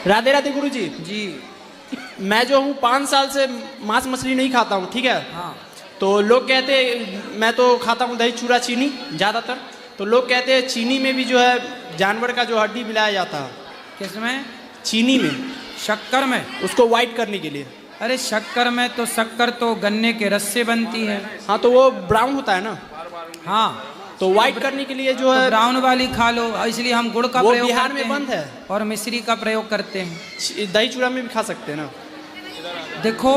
राधे राधे गुरुजी। जी। मैं जो हूँ 5 साल से मांस मछली नहीं खाता हूँ, ठीक है। हाँ। तो लोग कहते हैं, मैं तो खाता हूँ दही चूड़ा चीनी ज़्यादातर, तो लोग कहते हैं चीनी में भी जो है जानवर का जो हड्डी मिलाया जाता है। किसमें? चीनी में, शक्कर में, उसको वाइट करने के लिए। अरे शक्कर में तो शक्कर तो गन्ने के रस से बनती है। हाँ, तो वो ब्राउन होता है ना। हाँ, तो वाइट करने के लिए जो है तो ब्राउन वाली खा लो, इसलिए हम गुड़ का प्रयोग बिहार करते में बंद है और मिश्री का प्रयोग करते हैं। दही चूड़ा में भी खा सकते हैं ना। देखो,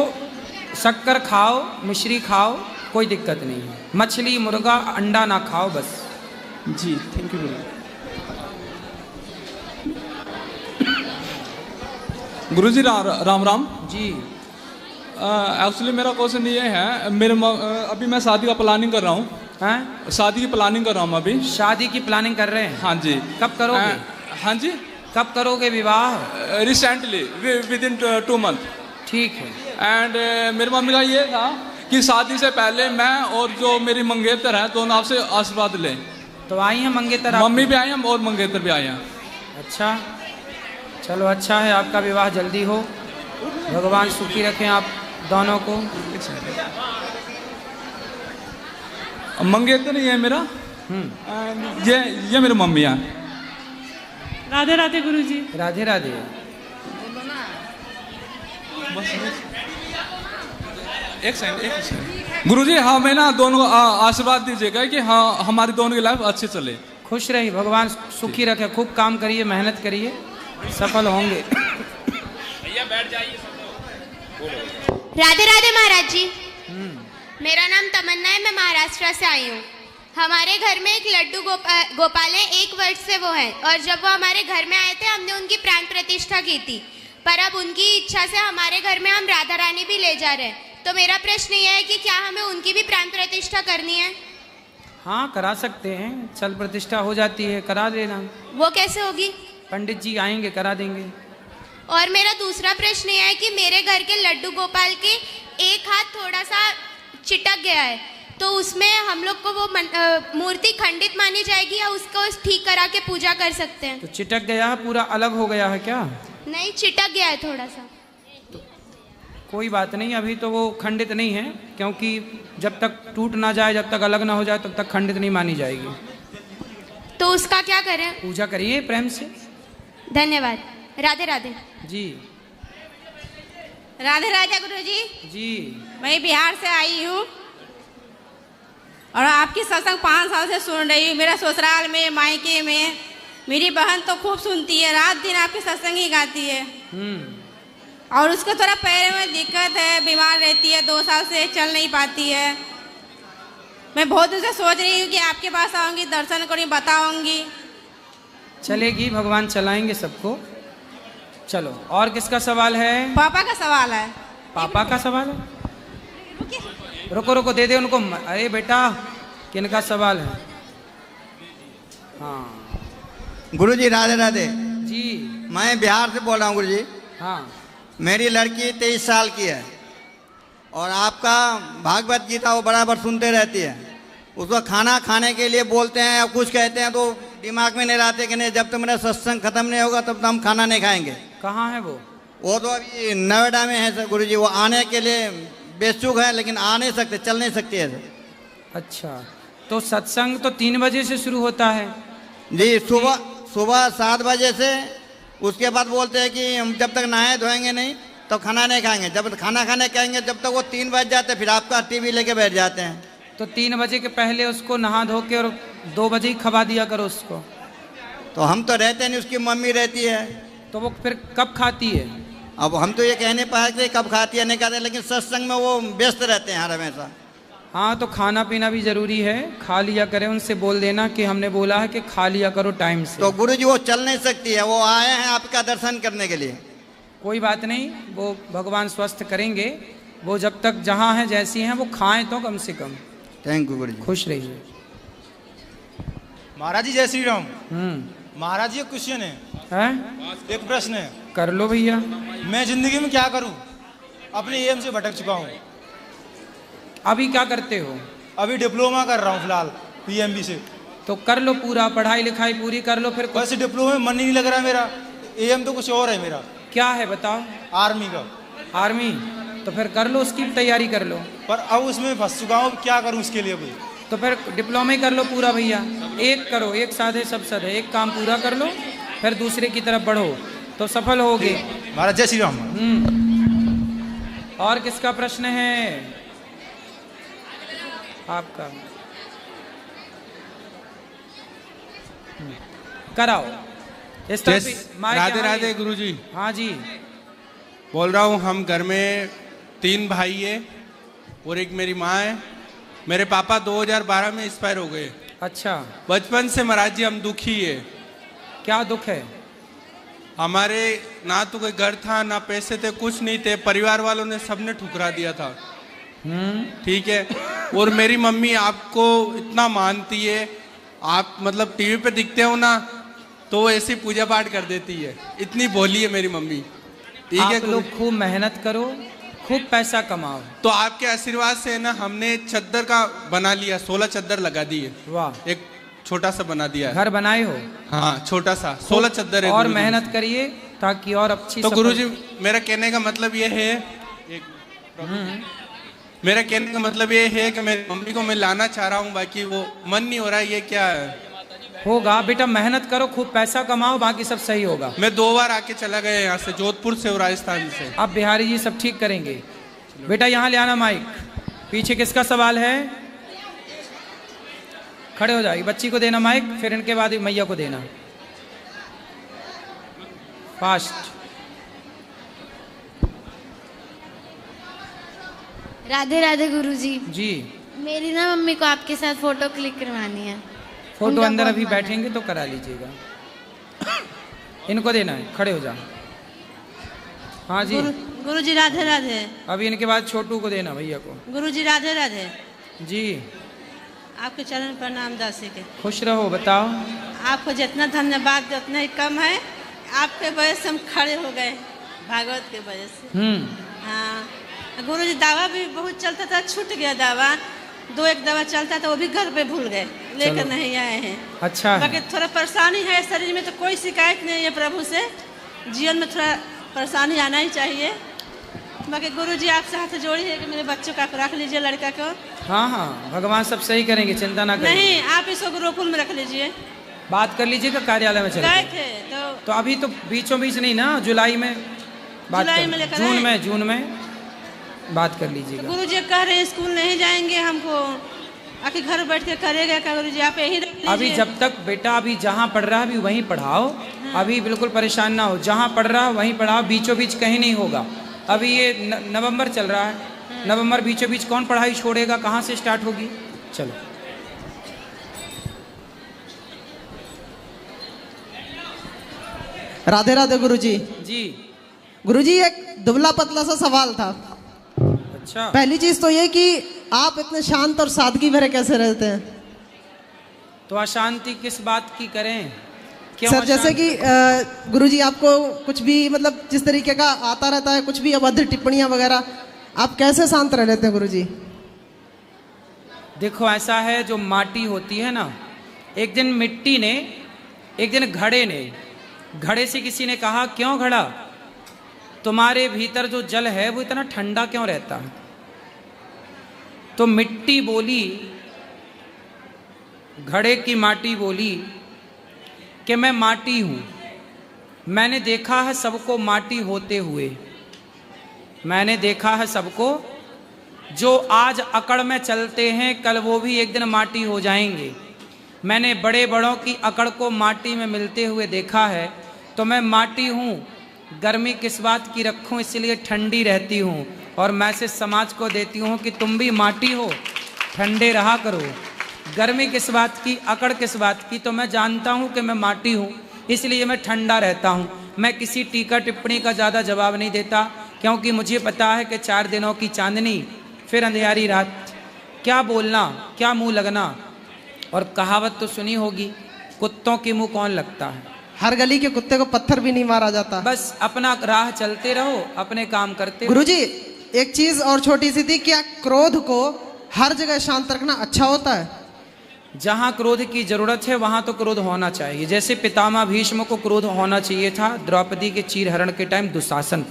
शक्कर खाओ, मिश्री खाओ, कोई दिक्कत नहीं है। मछली मुर्गा अंडा ना खाओ बस। जी, थैंक यू। गुरुजी राम राम जी। एक्चुअली मेरा क्वेश्चन ये है, अभी मैं शादी का प्लानिंग कर रहा हूँ। हैं? शादी की प्लानिंग कर रहा हूँ अभी। शादी की प्लानिंग कर रहे हैं? हाँ जी। कब करोगे? हाँ जी। कब करोगे विवाह? Recently, with in 2 month. ठीक है। एंड मेरी मम्मी का ये था कि शादी से पहले मैं और जो मेरी मंगेतर है दोनों आपसे आशीर्वाद लें। तो आई हैं मंगेतर? मम्मी भी आई हैं और मंगेतर भी आई हैं। अच्छा, चलो अच्छा है, आपका विवाह जल्दी हो, भगवान सुखी रखें आप दोनों को। मंगेतर ही है मेरा। ये मेरी मम्मी है। राधे राधे गुरुजी। राधे राधे। एक सेकंड गुरुजी, हाँ मैं ना दोनों को आशीर्वाद दीजिएगा कि हाँ हमारी दोनों की लाइफ अच्छी चले। खुश रहिए, भगवान सुखी रखे, खूब काम करिए, मेहनत करिए, सफल होंगे। भैया बैठ जाइए। राधे राधे महाराज जी। मेरा नाम तमन्ना है, मैं महाराष्ट्र से आई हूँ। हमारे घर में एक लड्डू गोपाल है, 1 वर्ष से वो है, और जब वो हमारे घर में आए थे हमने उनकी प्राण प्रतिष्ठा की थी, पर अब उनकी इच्छा से हमारे घर में हम राधा रानी भी ले जा रहे हैं। तो मेरा प्रश्न यह है कि क्या हमें उनकी भी प्राण प्रतिष्ठा करनी है? हाँ, करा सकते हैं, चल प्रतिष्ठा हो जाती है, करा देना। वो कैसे होगी? पंडित जी आएंगे, करा देंगे। और मेरा दूसरा प्रश्न यह है कि मेरे घर के लड्डू गोपाल के एक हाथ थोड़ा सा चिटक गया है, तो उसमें हम लोग को वो मूर्ति खंडित मानी जाएगी या उसको ठीक करा के पूजा कर सकते हैं? तो चिटक गया है, पूरा अलग हो गया है क्या? नहीं, चिटक गया है थोड़ा सा। तो कोई बात नहीं, अभी तो वो खंडित नहीं है, क्योंकि जब तक टूट ना जाए, जब तक अलग ना हो जाए, तब तक खंडित नहीं मानी जाएगी। तो उसका क्या करें? पूजा करिए प्रेम से। धन्यवाद। राधे राधे जी। राधे राधे गुरुजी। जी। मैं बिहार से आई हूँ और आपकी सत्संग 5 साल से सुन रही हूँ। मेरा ससुराल में, मायके में मेरी बहन तो खूब सुनती है, रात दिन आपकी सत्संग ही गाती है। और उसको थोड़ा पैर में दिक्कत है, बीमार रहती है, 2 साल से चल नहीं पाती है। मैं बहुत दिन से सोच रही हूँ कि आपके पास आऊँगी, दर्शन करूँगी, बताऊँगी। चलेगी, भगवान चलाएंगे सबको। चलो, और किसका सवाल है? पापा का सवाल है। पापा का सवाल है? रुको रुको, दे दे उनको। अरे बेटा, किनका सवाल है? हाँ गुरुजी राधे राधे जी। मैं बिहार से बोल रहा हूँ गुरुजी। हाँ। मेरी लड़की 23 साल की है और आपका भागवत गीता वो बराबर सुनते रहती है। उसको खाना खाने के लिए बोलते हैं या कुछ कहते हैं तो दिमाग में नहीं रहते कि नहीं जब तक मेरा सत्संग खत्म नहीं होगा तब तक हम खाना नहीं खाएंगे। कहाँ है वो? वो तो अभी नोएडा में है सर गुरुजी। वो आने के लिए बेचुक है लेकिन आ नहीं सकते, चल नहीं सकती है सर। अच्छा, तो सत्संग तो 3 बजे से शुरू होता है जी, सुबह 7 बजे से। उसके बाद बोलते हैं कि हम जब तक नहाए धोएंगे नहीं तो खाना नहीं खाएंगे। जब खाना खाने कहेंगे जब तक वो 3 बज जाते फिर आपका टीवी लेके बैठ जाते हैं। तो 3 बजे के पहले उसको नहा धो के और 2 बजे ही खवा दिया करो उसको। तो हम तो रहते नहीं, उसकी मम्मी रहती है। तो वो फिर कब खाती है? अब हम तो ये कहने पाए कब खाती है नहीं खाते, लेकिन सत्संग में वो व्यस्त रहते हैं हर हमेशा। हाँ, तो खाना पीना भी जरूरी है, खा लिया करें। उनसे बोल देना कि हमने बोला है कि खा लिया करो टाइम से। तो गुरुजी वो चल नहीं सकती है, वो आए हैं आपका दर्शन करने के लिए। कोई बात नहीं, वो भगवान स्वस्थ करेंगे। वो जब तक जहाँ हैं जैसी हैं वो खाएं तो कम से कम। थैंक यू गुरुजी। खुश रहिए। महाराज जी जय श्री राम। महाराज जी एक क्वेश्चन है, एक प्रश्न है। कर लो भैया। मैं जिंदगी में क्या करूं? अपने एम से भटक चुका हूं। अभी क्या करते हो? अभी डिप्लोमा कर रहा हूं फिलहाल पीएमबी से। तो कर लो पूरा, पढ़ाई लिखाई पूरी कर लो फिर। वैसे डिप्लोमा में मन ही नहीं लग रहा मेरा, एम तो कुछ और है मेरा। क्या है बताओ? आर्मी का। आर्मी? तो फिर कर लो, उसकी तैयारी कर लो। पर अब उसमें फंस चुका हूँ, क्या करूँ उसके लिए भाई? तो फिर डिप्लोमा ही कर लो पूरा भैया। एक करो, एक साधे सब सधे, एक काम पूरा कर लो, फिर दूसरे की तरफ बढ़ो तो सफल होगे। महाराज जय श्री राम। और किसका प्रश्न है? आपका कराओ। इस तरफ राधे राधे गुरुजी। हाँ जी। बोल रहा हूँ, हम घर में 3 भाई है और एक मेरी माँ है। मेरे पापा 2012 में एक्सपायर हो गए। अच्छा। बचपन से महाराज जी हम दुखी है। क्या दुख है? हमारे ना तो कोई घर था, ना पैसे थे, कुछ नहीं थे। परिवार वालों ने सबने ठुकरा दिया था। ठीक है। और मेरी मम्मी आपको इतना मानती है, आप मतलब टीवी पे दिखते हो ना तो वो ऐसी पूजा पाठ कर देती है, इतनी भोली है मेरी मम्मी। ठीक है। आप लोग खूब मेहनत करो, खूब पैसा कमाओ। तो आपके आशीर्वाद से ना हमने चद्दर का बना लिया, 16 चद्दर लगा दी है। वाह। एक छोटा सा बना दिया है। घर बनाए हो? हाँ, छोटा सा 16 चद्दर है। और मेहनत करिए ताकि और अच्छी। तो गुरुजी मेरा कहने का मतलब ये है, मेरा कहने का मतलब ये है कि मेरी मम्मी को मैं लाना चाह रहा हूँ, बाकी वो मन नहीं हो रहा है। ये क्या है? होगा बेटा, मेहनत करो, खूब पैसा कमाओ, बाकी सब सही होगा। मैं 2 बार आके चला गया यहाँ से, जोधपुर से और राजस्थान से। अब बिहारी जी सब ठीक करेंगे। बेटा यहाँ ले आना माइक। पीछे किसका सवाल है? खड़े हो जाइए, बच्ची को देना माइक, फिर इनके बाद मैया को देना। फास्ट। राधे राधे गुरुजी। जी। मेरी ना मम्मी को आपके साथ फोटो क्लिक करवानी है। फोटो अंदर अभी बैठेंगे तो करा लीजिएगा। इनको देना है, खड़े हो जाओ। हाँ जी। गुरुजी राधे राधे। अभी इनके बाद छोटू को देना, भैया को। गुरुजी राधे राधे। जी। आपके चरण प्रणाम दासी के। खुश रहो। बताओ। आपको जितना धन्यवाद उतना ही कम है। आपके वजह से हम खड़े हो गए, भागवत के वजह से। हाँ गुरुजी, दावा भी बहुत चलता था, छूट गया दावा। 2-1 दवा चलता था, वो भी घर पे भूल गए, लेकर नहीं आए हैं। अच्छा। बाकी थोड़ा परेशानी है शरीर में, तो कोई शिकायत नहीं है प्रभु से। जीवन में थोड़ा परेशानी आना ही चाहिए। बाकी गुरुजी आपसे हाथ जोड़ी है कि मेरे बच्चों का रख लीजिए, लड़का को। हाँ हाँ, भगवान सब सही करेंगे, चिंता ना करें। नहीं, आप इसको गुरुकुल में रख लीजिए। बात कर लीजिएगा, कार्यालय में चले गए थे तो अभी तो बीचों बीच नहीं ना, जुलाई में बात जुलाई में लेकर जून में बात कर लीजिएगा। तो गुरुजी कह रहे हैं स्कूल नहीं जाएंगे, हमको आके घर बैठ के करेगा क्या? गुरुजी आप यही रख लीजिए। अभी जब तक बेटा अभी जहाँ पढ़ रहा है अभी वहीं पढ़ाओ। हाँ। अभी बिल्कुल परेशान ना हो, जहाँ पढ़ रहा है वहीं पढ़ाओ, बीचों बीच कहीं नहीं होगा। अभी ये नवंबर चल रहा है। हाँ। नवंबर बीचों बीच कौन पढ़ाई छोड़ेगा? कहाँ से स्टार्ट होगी? चलो। राधे राधे गुरुजी। जी। गुरुजी एक दुबला पतला सा सवाल था। अच्छा। पहली चीज तो ये कि आप इतने शांत और सादगी भरे कैसे रहते हैं? तो अशांति किस बात की करें? क्यों सर जैसे कि गुरुजी आपको कुछ भी मतलब जिस तरीके का आता रहता है, कुछ भी अभद्र टिप्पणियां वगैरह, आप कैसे शांत रह लेते हैं गुरुजी? देखो ऐसा है, जो माटी होती है ना, एक दिन मिट्टी ने, एक दिन घड़े ने, घड़े से किसी ने कहा, क्यों घड़ा, तुम्हारे भीतर जो जल है वो इतना ठंडा क्यों रहता है? तो मिट्टी बोली, घड़े की माटी बोली कि मैं माटी हूं, मैंने देखा है सबको माटी होते हुए, मैंने देखा है सबको, जो आज अकड़ में चलते हैं कल वो भी एक दिन माटी हो जाएंगे। मैंने बड़े बड़ों की अकड़ को माटी में मिलते हुए देखा है, तो मैं माटी हूँ, गर्मी किस बात की रखूँ, इसलिए ठंडी रहती हूँ, और मैसेज समाज को देती हूँ कि तुम भी माटी हो, ठंडे रहा करो। गर्मी किस बात की, अकड़ किस बात की, तो मैं जानता हूँ कि मैं माटी हूँ, इसलिए मैं ठंडा रहता हूँ। मैं किसी टीका टिप्पणी का ज़्यादा जवाब नहीं देता, क्योंकि मुझे पता है कि 4 दिनों की चांदनी फिर अंधियारी रात, क्या बोलना, क्या मुँह लगना। और कहावत तो सुनी होगी, कुत्तों के मुँह कौन लगता है? हर गली के कुत्ते को पत्थर भी नहीं मारा जाता। बस अपना राह चलते रहो, अपने काम करते। गुरुजी एक चीज और छोटी सी थी, क्या क्रोध को हर जगह शांत रखना अच्छा होता है? जहाँ क्रोध की जरूरत है वहाँ तो क्रोध होना चाहिए। जैसे पितामह भीष्म को क्रोध होना चाहिए था द्रौपदी के चीरहरण के टाइम दुशासन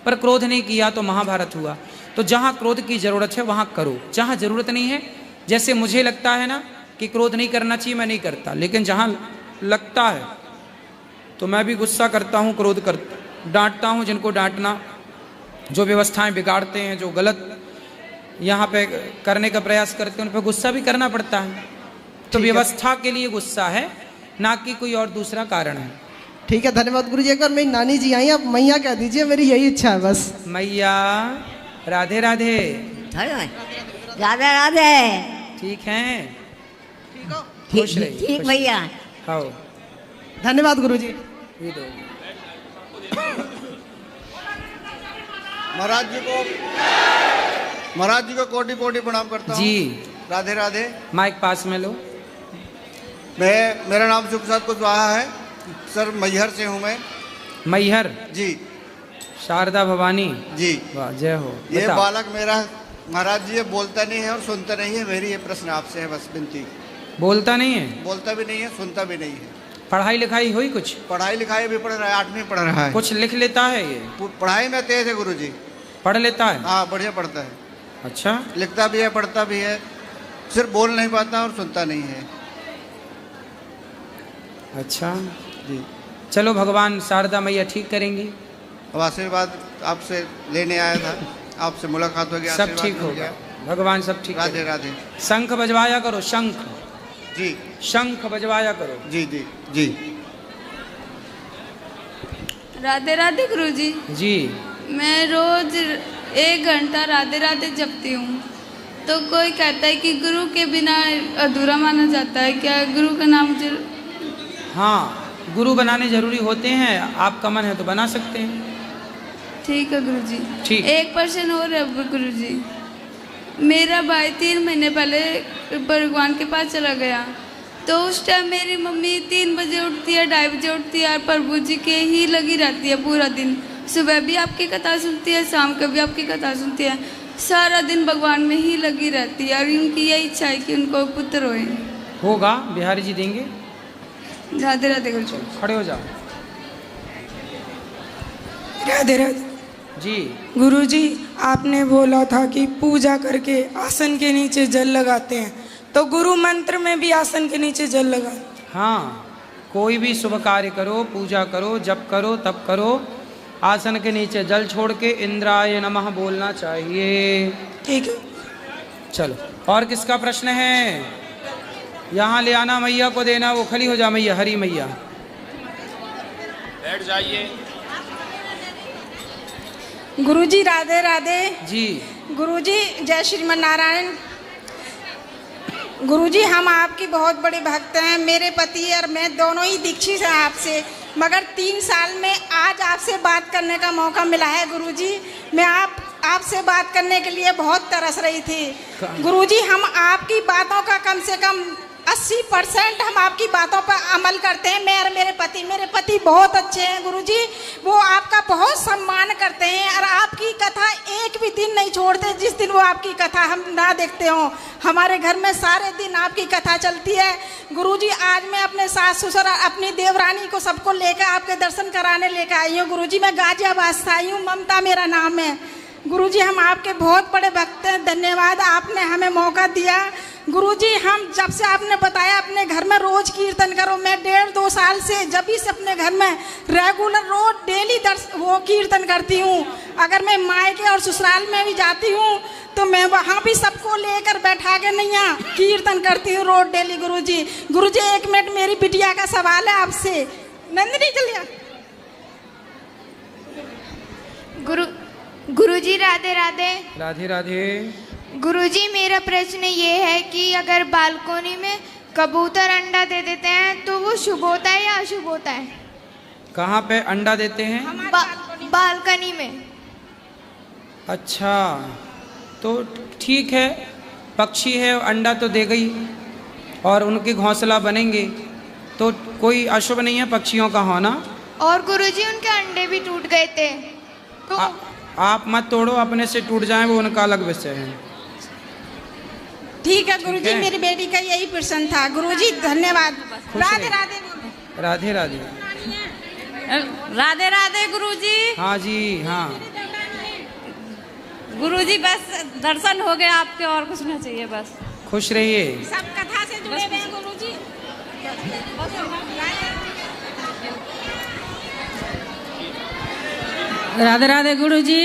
पर क्रोध नहीं किया तो महाभारत हुआ। तो जहाँ क्रोध की जरूरत है वहाँ करो, जहाँ जरूरत नहीं है, जैसे मुझे लगता है ना कि क्रोध नहीं करना चाहिए, मैं नहीं करता, लेकिन जहाँ लगता है तो मैं भी गुस्सा करता हूँ, क्रोध कर डांटता हूँ जिनको डांटना, जो व्यवस्थाएं बिगाड़ते हैं, जो गलत यहाँ पे करने का प्रयास करते हैं, उन पर गुस्सा भी करना पड़ता है। तो व्यवस्था के लिए गुस्सा है, ना कि कोई और दूसरा कारण है। ठीक है, धन्यवाद गुरुजी। एक बार मेरी नानी जी आई, आप मैया कह दीजिए, मेरी यही इच्छा है बस। मैया राधे राधे। राधे राधे। ठीक है, खुश रहिए। ठीक भैया। आओ, धन्यवाद गुरुजी। ये दो महाराज जी को कोटि कोटि प्रणाम करता हूँ जी। राधे राधे। माइक पास में लो। मेरा नाम सुख प्रसाद कुशवाहा है सर, मैहर से हूँ मैं। मैहर जी। शारदा भवानी जी। वाह, जय हो। ये बालक मेरा महाराज जी ये बोलता नहीं है और सुनता नहीं है। मेरी ये प्रश्न आपसे है बस, विनती। बोलता नहीं है? बोलता भी नहीं है, सुनता भी नहीं है। पढ़ाई लिखाई हुई कुछ? पढ़ाई लिखाई भी पढ़ रहा है, 8वीं पढ़ रहा है। कुछ लिख लेता है ये? पढ़ाई में तेज है गुरुजी। पढ़ लेता है? हाँ, बढ़िया पढ़ता है। अच्छा। लिखता भी है, पढ़ता भी है, सिर्फ बोल नहीं पाता और सुनता नहीं है। अच्छा जी। चलो, भगवान शारदा मैया ठीक करेंगी। अब आशीर्वाद आपसे लेने आया था, आपसे मुलाकात हो गया, सब ठीक होगा, भगवान सब ठीक। राधे राधे। शंख बजवाया करो, शंख। जी। शंख बजवाया करो। जी जी जी। राधे राधे गुरुजी। जी। मैं रोज 1 घंटा राधे राधे जपती हूँ। तो कोई कहता है कि गुरु के बिना अधूरा माना जाता है, क्या गुरु का नाम हाँ, गुरु बनाने जरूरी होते हैं। आपका मन है तो बना सकते हैं। ठीक है गुरुजी। ठीक। एक प्रश्न और है गुरुजी। मेरा भाई 3 महीने पहले भगवान के पास चला गया, तो उस टाइम मेरी मम्मी 3 बजे उठती है, 2:30 बजे उठती है और प्रभु जी के ही लगी रहती है पूरा दिन। सुबह भी आपकी कथा सुनती है, शाम को भी आपकी कथा सुनती है, सारा दिन भगवान में ही लगी रहती है। और उनकी यही इच्छा है कि उनको पुत्र होए। होगा, बिहारी जी देंगे। राधे राधे गुरुजी। खड़े हो जाओ। राधे राधे जी। गुरुजी, आपने बोला था कि पूजा करके आसन के नीचे जल लगाते हैं, तो गुरु मंत्र में भी आसन के नीचे जल लगा। हाँ, कोई भी शुभ कार्य करो, पूजा करो, जप करो, तब करो, आसन के नीचे जल छोड़ के इंद्राय नमः बोलना चाहिए। ठीक है। चलो, और किसका प्रश्न है? यहाँ ले आना, मैया को देना। वो खड़ी हो जा मैया, हरी मैया। बैठ जाइए। गुरुजी राधे राधे। जी। गुरुजी जय श्रीमन नारायण। गुरुजी, हम आपकी बहुत बड़े भक्त हैं। मेरे पति और मैं दोनों ही दीक्षित हैं आपसे, मगर 3 साल में आज आपसे बात करने का मौका मिला है। गुरुजी, मैं आपसे बात करने के लिए बहुत तरस रही थी। गुरुजी, हम आपकी बातों का कम से कम 80% हम आपकी बातों पर अमल करते हैं। मैं और मेरे पति बहुत अच्छे हैं गुरुजी, वो आपका बहुत सम्मान करते हैं और आपकी कथा एक भी दिन नहीं छोड़ते। जिस दिन वो आपकी कथा हम ना देखते हो, हमारे घर में सारे दिन आपकी कथा चलती है। गुरुजी, आज मैं अपने सास ससुर अपनी देवरानी को सबको लेकर आपके दर्शन कराने लेकर आई हूँ। गुरुजी, मैं गाजियाबाद से आई हूँ, ममता मेरा नाम है। गुरुजी, हम आपके बहुत बड़े भक्त हैं। धन्यवाद, आपने हमें मौका दिया। गुरुजी, हम जब से आपने बताया अपने घर में रोज कीर्तन करो, मैं 1.5-2 साल से जब भी से अपने घर में रेगुलर रोज डेली वो कीर्तन करती हूँ। अगर मैं मायके और ससुराल में भी जाती हूँ तो मैं वहाँ भी सबको लेकर बैठा के नैया कीर्तन करती हूँ रोज डेली। गुरुजी, 1 मिनट मेरी बिटिया का सवाल है आपसे। नंदिनी चलिए। गुरुजी राधे राधे। राधे राधे। गुरुजी, मेरा प्रश्न ये है कि अगर बालकोनी में कबूतर अंडा दे देते हैं तो वो शुभ होता है या अशुभ होता है? कहाँ पे अंडा देते हैं? बालकनी में। अच्छा, तो ठीक है, पक्षी है, अंडा तो दे गई और उनके घोंसला बनेंगे, तो कोई अशुभ नहीं है पक्षियों का होना। और गुरुजी, उनके अंडे भी टूट गए थे तो आप मत तोड़ो, अपने से टूट जाएं, वो उनका अलग विषय है। ठीक है गुरुजी, मेरी बेटी का यही प्रश्न था। गुरुजी धन्यवाद। राधे राधे। राधे राधे। राधे राधे गुरुजी। हाँ जी हाँ। गुरुजी बस दर्शन हो गए आपके, और कुछ ना चाहिए बस। खुश रहिए। सब कथा से जुड़े हुए हैं गुरुजी। राधे राधे गुरुजी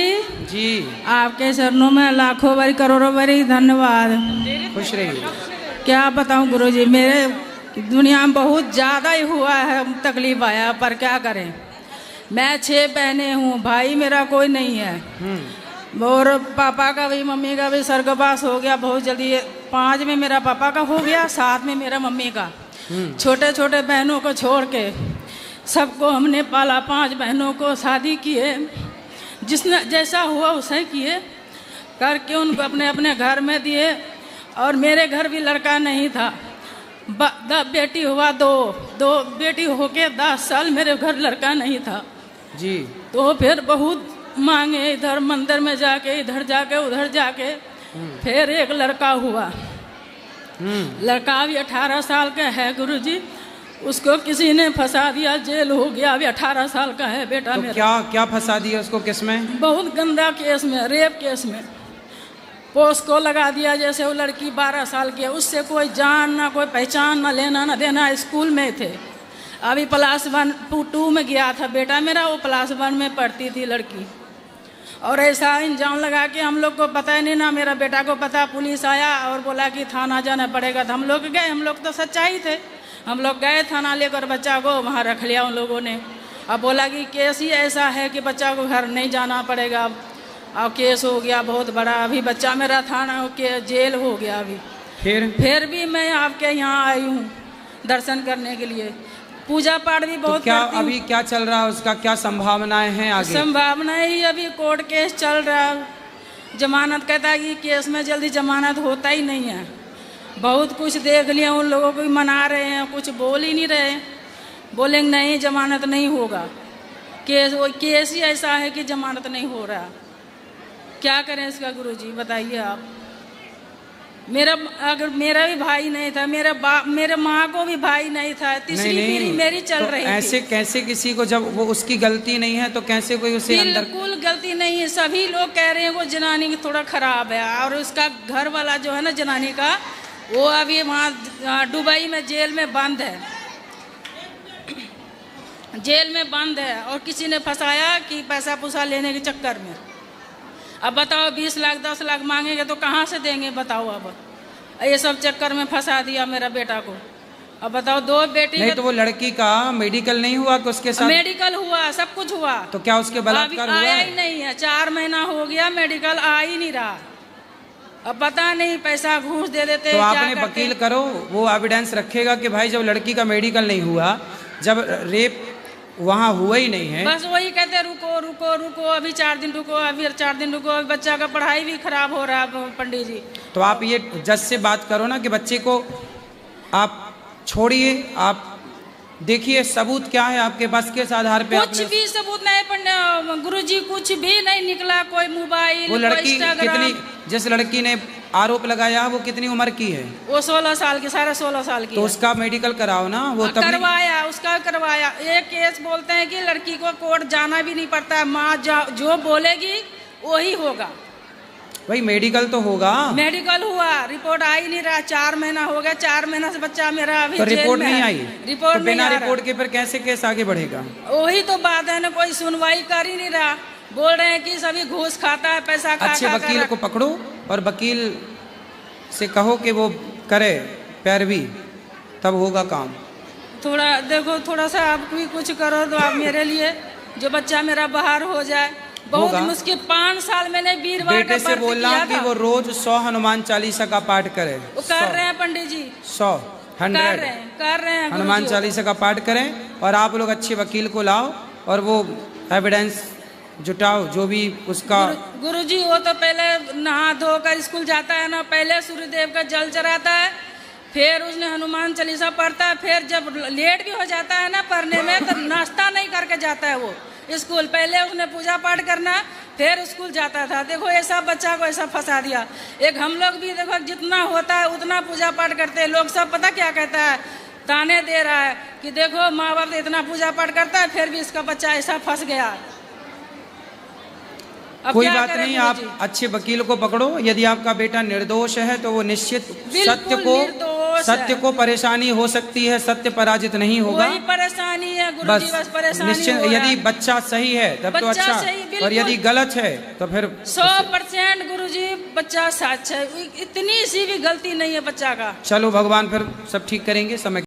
जी। आपके चरणों में लाखों बारी करोड़ों बारी धन्यवाद। खुश रहिए। क्या बताऊं गुरुजी, मेरे दुनिया में बहुत ज़्यादा ही हुआ है, तकलीफ आया, पर क्या करें। मैं 6 बहनें हूँ, भाई मेरा कोई नहीं है। और पापा का भी मम्मी का भी स्वर्गवास हो गया बहुत जल्दी। 5 में मेरा पापा का हो गया, 7 में मेरा मम्मी का। छोटे छोटे बहनों को छोड़ के सबको हमने पाला। 5 बहनों को शादी किए, जिसने जैसा हुआ वैसे किए करके उनको अपने अपने घर में दिए। और मेरे घर भी लड़का नहीं था, बेटी हुआ 2 बेटी होके 10 साल मेरे घर लड़का नहीं था जी। तो फिर बहुत मांगे, इधर मंदिर में जाके, इधर जाके, उधर जाके, फिर एक लड़का हुआ। लड़का भी 18 साल का है गुरुजी। उसको किसी ने फंसा दिया, जेल हो गया। अभी 18 साल का है बेटा तो मेरा। क्या फंसा दिया उसको? किस में? बहुत गंदा केस में, रेप केस में। पोस्ट को लगा दिया। जैसे वो लड़की 12 साल की है, उससे कोई जान ना कोई पहचान, ना लेना ना देना। स्कूल में थे, अभी क्लास 1 2 में गया था बेटा मेरा, वो क्लास 1 में पढ़ती थी लड़की। और ऐसा इंजाम लगा के हम लोग को पता ही नहीं, ना मेरा बेटा को पता। पुलिस आया और बोला कि थाना जाना पड़ेगा। तो हम लोग गए, हम लोग तो सच्चाई थे, हम लोग गए थाना लेकर बच्चा को, वहाँ रख लिया उन लोगों ने। अब बोला कि केस ही ऐसा है कि बच्चा को घर नहीं जाना पड़ेगा। अब केस हो गया बहुत बड़ा। अभी बच्चा मेरा थाना के जेल हो गया। अभी फिर भी मैं आपके यहाँ आई हूँ दर्शन करने के लिए। पूजा पाठ भी बहुत क्या करती हूँ। अभी क्या चल रहा है उसका? क्या संभावनाएं हैं आगे? संभावनाएं ही अभी कोर्ट केस चल रहा है। जमानत कहता है कि केस में जल्दी जमानत होता ही नहीं है। बहुत कुछ देख लिया, उन लोगों को भी मना रहे हैं, कुछ बोल ही नहीं रहे। बोलेंगे नहीं जमानत नहीं होगा। केस ही ऐसा है कि जमानत नहीं हो रहा। क्या करें इसका गुरुजी बताइए आप। अगर मेरा भी भाई नहीं था, मेरे माँ को भी भाई नहीं था। तीसरी पीढ़ी मेरी चल रही थी। ऐसे कैसे किसी को, जब वो उसकी गलती नहीं है तो कैसे कोई उसे अंदर? बिल्कुल गलती नहीं है। सभी लोग कह रहे हैं वो जनानी थोड़ा खराब है। और उसका घर वाला जो है ना जनानी का, वो अभी वहाँ दुबई में जेल में बंद है। जेल में बंद है और किसी ने फंसाया कि पैसा पूसा लेने के चक्कर में। अब बताओ 20 लाख 10 लाख मांगेंगे तो कहाँ से देंगे बताओ। अब ये सब चक्कर में फंसा दिया मेरा बेटा को। अब बताओ 2 बेटी नहीं तो वो लड़की का मेडिकल नहीं हुआ कि उसके साथ? मेडिकल हुआ, सब कुछ हुआ। तो क्या उसके बलात्कार हुआ? आया ही नहीं है। 4 महीना हो गया, मेडिकल आ ही नहीं रहा। अब पता नहीं पैसा घूस दे देते। तो आपने वकील करो, वो एविडेंस रखेगा कि भाई जब लड़की का मेडिकल नहीं हुआ, जब रेप वहाँ हुआ ही नहीं है। बस वही कहते रुको रुको रुको, अभी 4 दिन रुको, अभी 4 दिन रुको। अभी बच्चा का पढ़ाई भी खराब हो रहा है पंडित जी। तो आप ये जज से बात करो ना कि बच्चे को आप छोड़िए, आप देखिए सबूत क्या है आपके पास, किस आधार पे? कुछ भी सबूत नहीं गुरुजी, कुछ भी नहीं निकला। कोई मोबाइल, वो लड़की कितनी, जिस लड़की ने आरोप लगाया वो कितनी उम्र की है? वो 16 साल की, 16.5 साल की। तो उसका मेडिकल कराओ ना। वो करवाया, उसका करवाया। एक केस बोलते हैं कि लड़की को कोर्ट जाना भी नहीं पड़ता है, माँ जो बोलेगी वही होगा। भाई मेडिकल तो होगा। मेडिकल हुआ, रिपोर्ट आ ही नहीं रहा। 4 महीना हो गया, 4 महीना से बच्चा मेरा अभी तो रिपोर्ट नहीं आई। रिपोर्ट तो बिना रिपोर्ट के फिर कैसे केस आगे बढ़ेगा? वही तो बात है ना, कोई सुनवाई कर ही नहीं रहा। बोल रहे हैं कि सभी घूस खाता है, पैसा खा अच्छे वकील को पकड़ो और वकील से कहो कि वो करे पैरवी, तब होगा काम। थोड़ा देखो, थोड़ा सा आप भी कुछ करो तो आप मेरे लिए, जो बच्चा मेरा बाहर हो जाए। बहुत मुश्किल 5 साल मैंने वीरवार बेटे से बोलना कि वो रोज 100 हनुमान चालीसा का पाठ करे। वो कर रहे हैं पंडित जी। 100 कर रहे हैं हनुमान चालीसा का पाठ करें। और आप लोग अच्छे वकील को लाओ और वो एविडेंस जुटाओ जो भी उसका। गुरुजी वो तो पहले नहा धोकर स्कूल जाता है ना, पहले सूर्यदेव का जल चढ़ाता है, फिर उसने हनुमान चालीसा पढ़ता है। फिर जब लेट भी हो जाता है ना पढ़ने में, तो नाश्ता नहीं करके जाता है वो, स्कूल। पहले उसने पूजा पाठ करना फिर स्कूल जाता था। देखो ऐसा बच्चा को ऐसा फंसा दिया। एक हम लोग भी देखो जितना होता है उतना पूजा पाठ करते हैं। लोग सब पता क्या कहता है, ताने दे रहा है कि देखो माँ बाप इतना पूजा पाठ करता है फिर भी इसका बच्चा ऐसा फंस गया। कोई बात नहीं, आप अच्छे वकील को पकड़ो। यदि आपका बेटा निर्दोष है तो वो निश्चित सत्य को परेशानी हो सकती है, सत्य पराजित नहीं होगा। वही परेशानी है गुरुजी, बस परेशानी निश्चित। यदि बच्चा सही है तब तो अच्छा, और यदि गलत है तो फिर 100% गुरुजी बच्चा सच है। इतनी सी भी गलती नहीं है बच्चा का। चलो भगवान फिर सब ठीक करेंगे समय